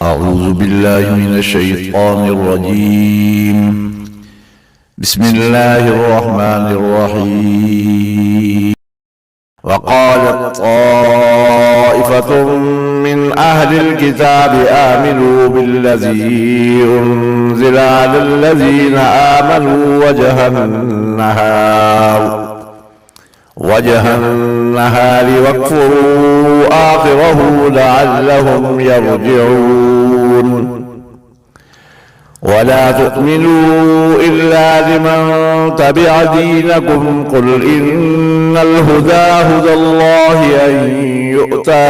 أعوذ بالله من الشيطان الرجيم. بسم الله الرحمن الرحيم. وقالت طائفة من أهل الكتاب آمنوا بالذي أنزل على الذين آمنوا وجه النهار واكفروا آخره لعلهم يرجعون. ولا تؤمنوا إلا لمن تبع دينكم قل إن الهدى هدى الله أن يؤتى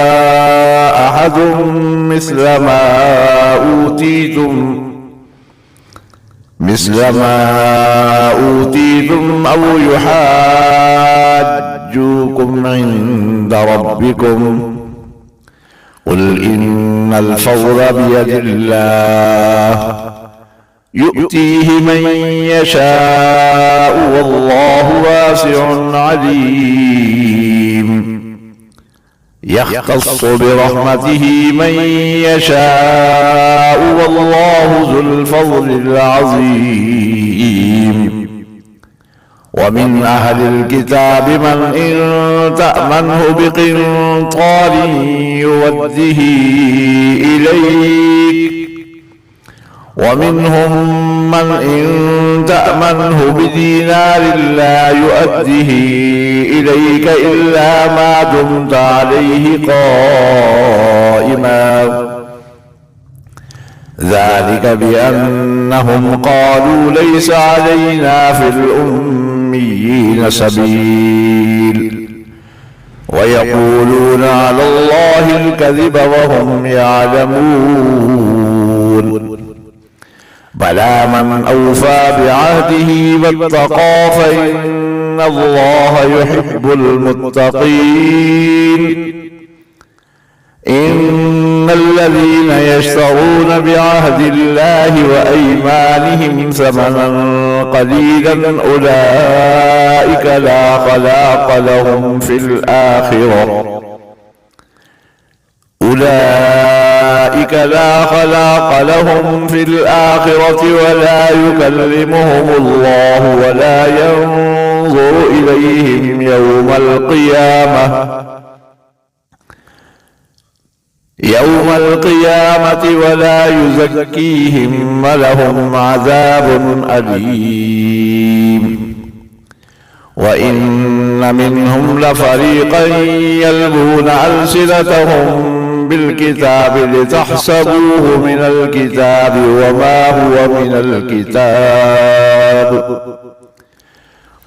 أحد مثل ما أوتيتم أو يحاجوكم عند ربكم قل إن الفضل بيد الله يؤتيه من يشاء والله واسع عليم. يختص برحمته من يشاء والله ذو الفضل العظيم. ومن أهل الكتاب من إن تأمنه بقنطار يوده إليك ومنهم من إن تأمنه بدينار لا يؤده إليك إلا ما دمت عليه قائما ذلك بأنهم قالوا ليس علينا في الأميين سبيل ويقولون على الله الكذب وهم يعلمون. بلى من أوفى بعهده واتقى فإن الله يحب المتقين. إن الذين يشترون بعهد الله وأيمانهم ثمنا قليلا أولئك لا خلاق لهم في الآخرة ولا يكلمهم الله ولا ينظر إليهم يوم القيامة ولا يزكيهم ولهم عذاب أليم. وإن منهم لفريقا يلوون ألسنتهم بالكتاب لتحسبوه من الكتاب وما هو من الكتاب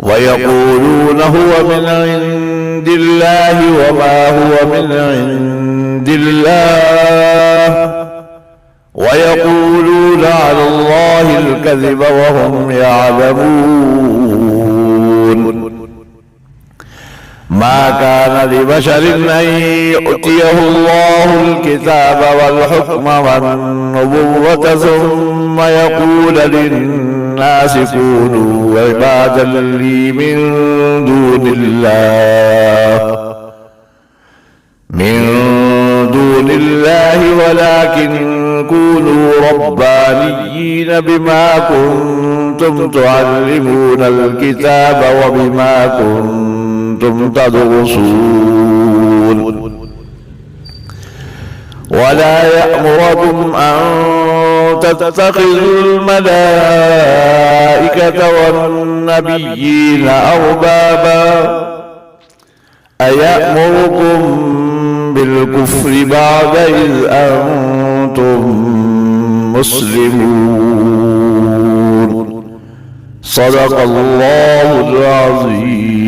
ويقولون هو من عند الله وما هو من عند الله ويقولون على الله الكذب وهم يعلمون. ما كان لبشر أن يؤتيه الله الكتاب والحكم والنبوة ثم يقول للناس كونوا عبادا لي من دون الله ولكن كونوا ربانيين بما كنتم تعلمون الكتاب وبما كنتم تدرسون. ولا يأمركم أن تتخذوا الملائكة والنبيين أربابا أيأمركم بالكفر بعد إذ أنتم مسلمون. صدق الله العظيم.